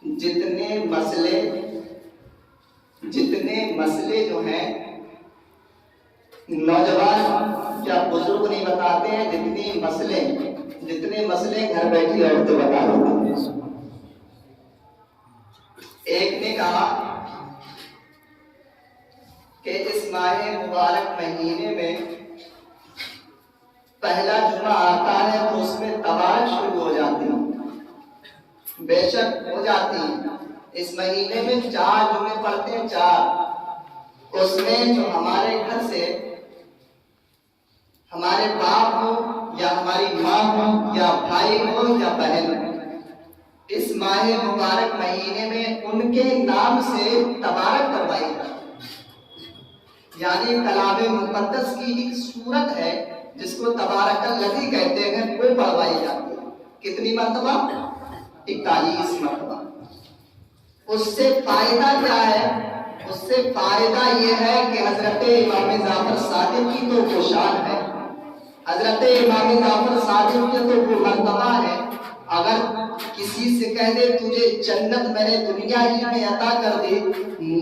जितने मसले जो हैं नौजवान क्या बुजुर्ग नहीं बताते हैं, जितने मसले घर बैठी औरतें बता देती हैं। एक ने कहा कि इस माह मुबारक महीने में पहला जुमा आता है तो उसमें तबारक शुरू हो जाती है, बेशक हो जाती है। इस महीने में 4 जुमे पढ़ते हैं, 4। उसमें जो हमारे घर से हमारे बाप हो या हमारी माँ हो या भाई हो या बहन हो, इस माह मुबारक महीने में उनके नाम से तबारक करवाई जाती है। यानी कलामे मुक़द्दस की एक सूरत है जिसको तबारकल्लज़ी कहते हैं, वो पढ़वाई जाती है। कितनी मरतबा? 41 मरतबा। उससे फायदा क्या है? उससे फायदा यह है कि हजरत इमाम जाफर सादिक की तो वो शान है, हजरत इमाम जाफर सादिक की तो वो मर्तबा है। अगर किसी से कह दे तुझे जन्नत मैंने दुनिया ही में अता कर दी,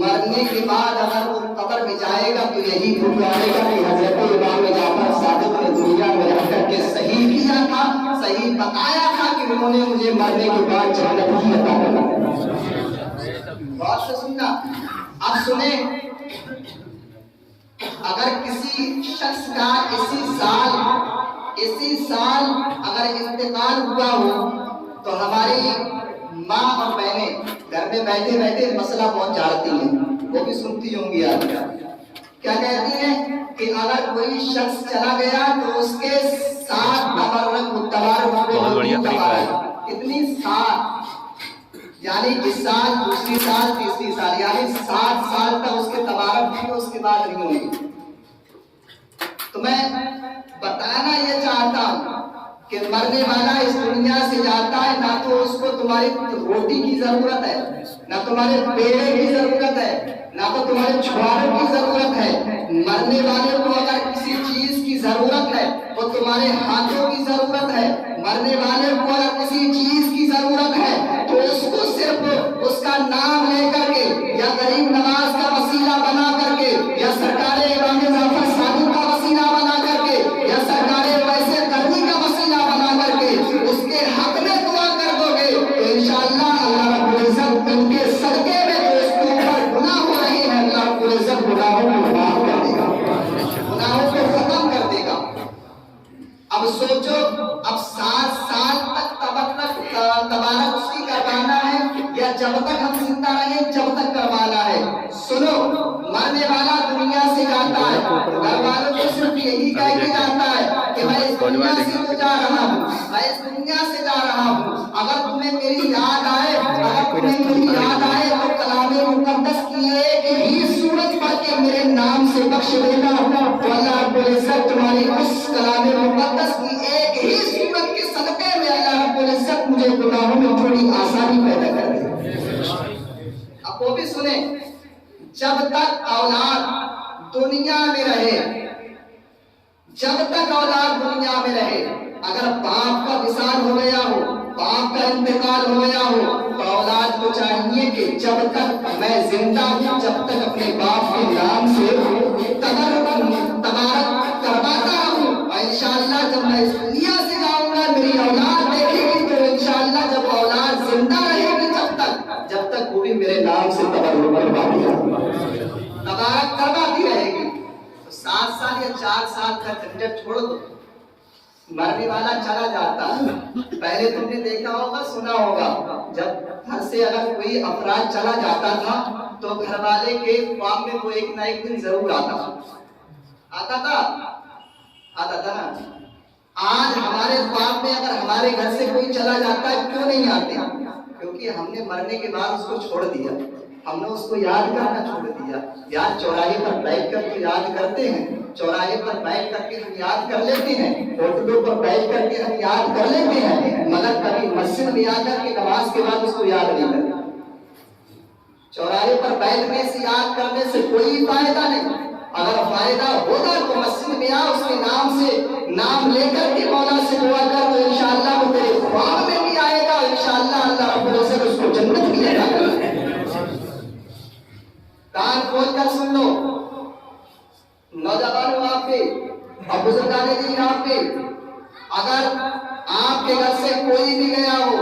मरने के बाद अगर वो कब्र में जाएगा तो यही पुकारेगा कि हजरत इमाम जाफर सादिक ने दुनिया में रह करके सही किया था, सही बताया था कि उन्होंने मुझे मरने के बाद जन्नत ही अता कर दी। बहुत से सुनना। अब सुने, अगर किसी शख्स का इसी साल अगर इंतकाल हुआ हो तो हमारी माँ और बहनें घर में बैठे बैठे मसला बहुत जानती हैं, वो भी सुनती होंगी आप। क्या कहती हैं कि अगर कोई शख्स चला गया तो उसके 7 तबर्रुक कितनी 7, यानी इस साल, दूसरी साल, तीसरी साल, यानी 7 साल तक उसके तबारक होंगे, उसके बाद नहीं होंगे। तो मैं बताना ये चाहता हूँ कि मरने वाला इस दुनिया से जाता है, ना तो उसको तुम्हारी रोटी की जरूरत है, ना तुम्हारे पेड़े की जरूरत है, ना तो तुम्हारे छुआरों की जरूरत है। मरने वाले को अगर किसी चीज की जरूरत है तो तुम्हारे हाथों की जरूरत है। मरने वाले को अगर किसी चीज की जरूरत है तो उसको सिर्फ उसका नाम लेकर के या गरीब नवाज का वसीला बना करके या सरकारे इमाम जाफर सादिक का वसीला बना करके या सरकारे वैसे करनी का वसीला बना करके उसके हक में दुआ कर दोगे तो इंशाअल्लाह अल्लाह रब्बुल इज्जत उनके सदके में जो इसके ऊपर गुनाह हो रहे हैं, अल्लाह रब्बुल इज्जत गुनाहों को माफ कर देगा, गुनाहों को खत्म कर देगा। अब सोचो, अब 7 साल तक तबारक उसकी करवाना है या जब तक हम जिंदा रहे जब तक करवाना है? सुनो, मरने वाला दुनिया से जाता है, घर वालों को सिर्फ यही कह के जाता है कि मैं इस दुनिया से तो जा रहा हूँ, मैं इस दुनिया से जा रहा हूँ। अगर तुम्हें मेरी याद आए तो कलामे मुक़द्दस की एक ही सूरत पढ़ के मेरे नाम से बख्श देना, तो अल्लाह रब्बुल इज्जत तुम्हारी उस कलामे मुक़द्दस की एक ही सूरत के सदके में अल्लाह रब्बुल इज्जत मुझे गुनाहों में थोड़ी आसानी पैदा कर देगा। अब वो भी सुने, जब तक औलाद दुनिया में रहे, अगर बाप का विसाल हो गया हो, बाप का इंतकाल हो गया हो, तो औलाद को चाहिए कि जब तक मैं जिंदा हूँ, जब तक अपने बाप के नाम से तबारक करवाता हूँ, और इंशाअल्लाह जब मैं इस दुनिया से जाऊंगा मेरी औलाद देखेगी, तो इंशाअल्लाह जब औलाद जिंदा रहेगी जब तक वो भी मेरे नाम से तबारक करवाती रहेगी। तो 7 साल या 4 साल का झंझट छोड़ दो, मरने वाला चला जाता है। पहले तुमने देखा होगा, सुना होगा, जब घर से अगर कोई अफराद चला जाता था तो घर वाले के ख्वाब में वो एक ना एक दिन जरूर आता था ना। आज हमारे ख्वाब में अगर हमारे घर से कोई चला जाता है, क्यों नहीं आते? क्योंकि हमने मरने के बाद उसको छोड़ दिया, हमने उसको याद करना छोड़ दिया। याद चौराहे पर बैठ कर तो याद करते हैं, चौराहे पर बैठ करके हम याद कर लेते हैं, होटलों पर बैठ करके हम याद कर लेते हैं, मगर कभी मस्जिद में आकर के नमाज के बाद उसको याद नहीं करते। चौराहे पर बैठने से, याद करने से कोई फायदा नहीं। अगर फायदा होगा तो मस्जिद में आ, उसके नाम से नाम लेकर के मौला से दुआ कर, तो इंशाअल्लाह वो तेरे ख्वाब में भी आएगा, इंशाअल्लाह अल्लाह रब्बुल इज्जत उसको जन्नत मिलेगा। कान खोल कर सुन लो, नौजवान हो आप भी और बुजुर्गाने जी आप भी, अगर आपके घर से कोई भी गया हो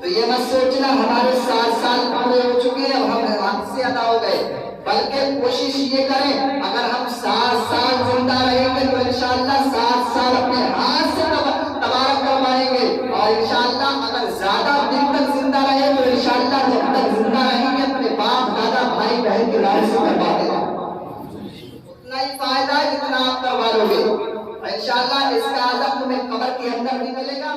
तो ये मत सोचना हमारे 7 साल पूरे हो चुके हैं, हम हद से अदा हो गए, बल्कि कोशिश ये करें अगर हम 7 साल जिंदा रहेंगे तो इंशाअल्लाह 7 साल अपने हाथ से तबारक करवाएंगे, और इंशाअल्लाह अगर ज्यादा दिन तक जिंदा रहे तो इंशाअल्लाह जब तक जिंदा रहेंगे अपने बाप दादा भाई बहन के नाम से करवा देगा, उतना ही फायदा है जितना आप करवा लोगे। इंशाअल्लाह इसका आदम तुम्हें कब्र के अंदर नहीं मिलेगा।